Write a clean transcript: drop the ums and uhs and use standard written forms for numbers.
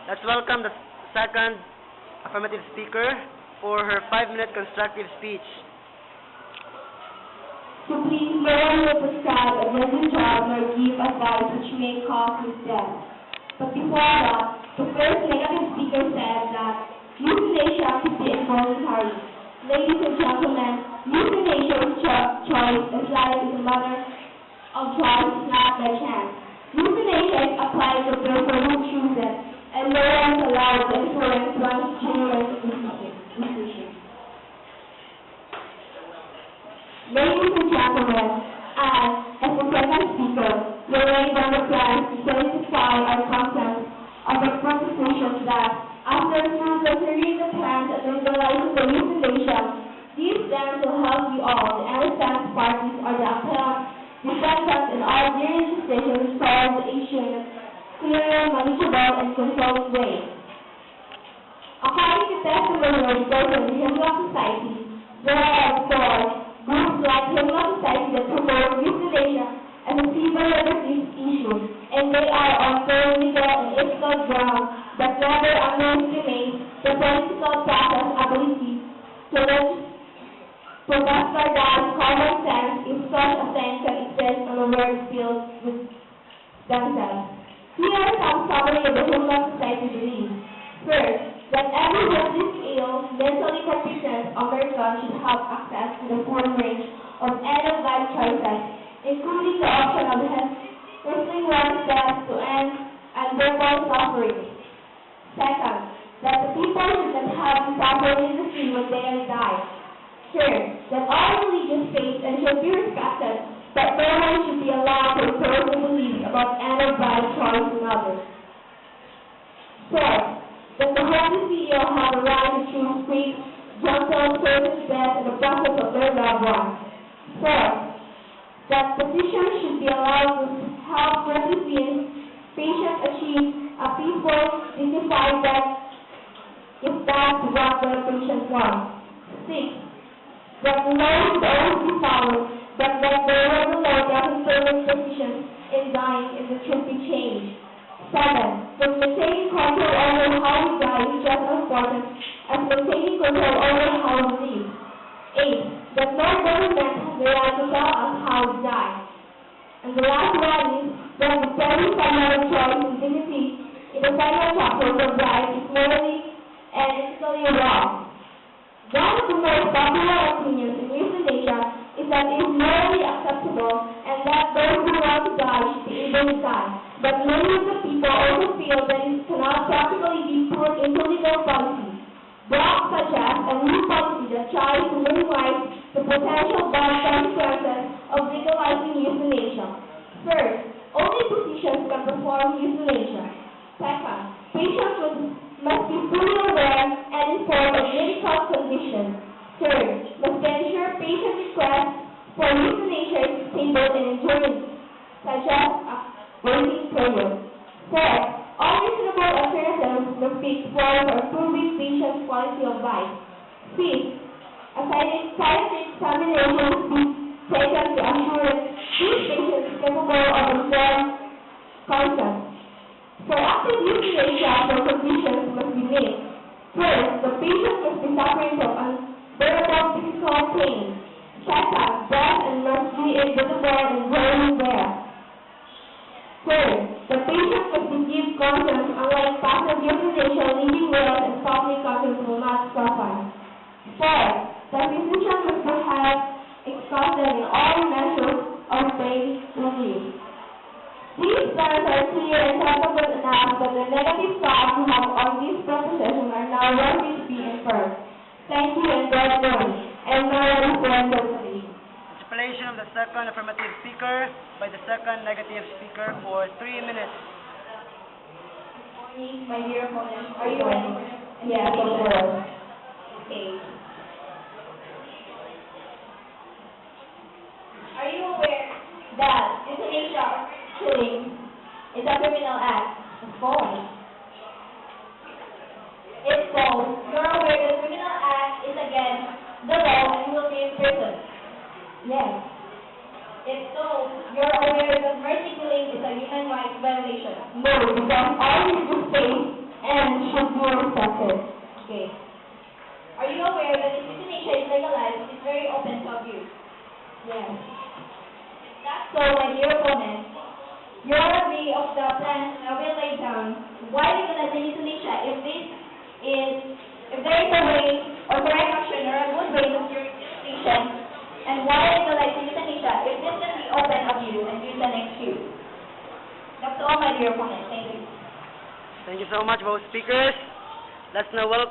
Let's welcome the second affirmative speaker for her 5-minute constructive speech. So please, no one will prescribe a resident job nor give advice which may cause his death. But before that, the first negative speaker said that euthanasia should be involuntary. Ladies and gentlemen, euthanasia is choice as life is a matter of choice, not by chance. Euthanasia is applied to those who choose it, and no one is allowed to influence one's generous decision. Ladies and gentlemen, I, as the second speaker, will lay down the plans to solidify our content of the propositions that, after considering the plans and legalizing the euthanasia, these plans will help you all, the innocent parties or the appellant, defendants, and all their legislation solve the issue in a clear, manageable, and controlled way. According to testimony reported in the Hemlock Society, there are, of course, groups like Hemlock Society that promote euthanasia as a civil liberties issue, and they are on firm legal and ethical grounds that never underestimate the political process ability to bastardize common sense if such a thing can exist on a world filled with themselves. Here are some summary of the Hemlock Society beliefs. First, that every mentally ill, mentally competent American should have access to the full range of end-of-life choices, including the option of wrestling one's death to end unbearable suffering. Second, that the people should not have to suffer needlessly when they die. Third, that all religious faiths should be respected, but no one should be allowed to impose their beliefs about end-of-life choice in others. Fourth, that the homeless CEO have a right to choose quick, gentle, certain death in the process of their loved ones. Fourth, that physicians should be allowed to help patients achieve a peaceful, dignified death if that's what the patient wants. Sixth, that the law should always be followed, but that there was a law doesn't permit physicians in dying if it should be changed. 7. That maintaining control over how we die is just as important as maintaining control over how we live. 8. That no government has the right to tell us how we die. And the last one is that the very fundamental choice and dignity in the final chapter of life is morally and ethically wrong. One of the most popular opinions in euthanasia is that it is morally acceptable and that those who want to die should be able to die. But many of the people also feel that it cannot practically be put into legal policy. Blocks such as a new policy that tries to minimize the potential bad consequences of legalizing euthanasia. First, only physicians can perform euthanasia. Second, patients must be fully aware and informed of medical conditions. Third, must ensure patient requests for euthanasia is disabled and enduring, such as waiting period. Fourth, all reasonable alternatives must be explored for improving patients' quality of life. Fifth, a scientific examination must be taken to assure that these patients are capable of informed consent. For active euthanasia, the conditions must be made. First, the patient must be suffering from unbearable physical pain. Second, death and must be invisible and growing rare. Third, the patient must be given consent, unlike passive euthanasia, leaving wills and family consent will not suffer. Fourth, the physician must have exhausted in all measures of pain relief. These plans are clear and sensible enough, but the negative thoughts you have on these propositions are now worthy to be inferred. Thank you and God bless. And now I will the Explanation of the second affirmative speaker by the second negative speaker for 3 minutes. Good morning, my dear opponents. Are you ready? Yes, of course. Okay. Are you aware that euthanasia or killing is a criminal act? Of course. If so, you're aware that criminal act is against the law and will be in prison. Yes. If so, you're aware that mercy killing is a human rights violation. No, because all religious faiths and dear opponent, your way of the plans I will lay down, why legalize the euthanasia if there is a way or correct action or a good way to cure euthanasia, and why legalize the euthanasia if this can be open abuse and euthanics you? That's all, my dear opponent. Thank you. Thank you so much, both speakers. Let's now welcome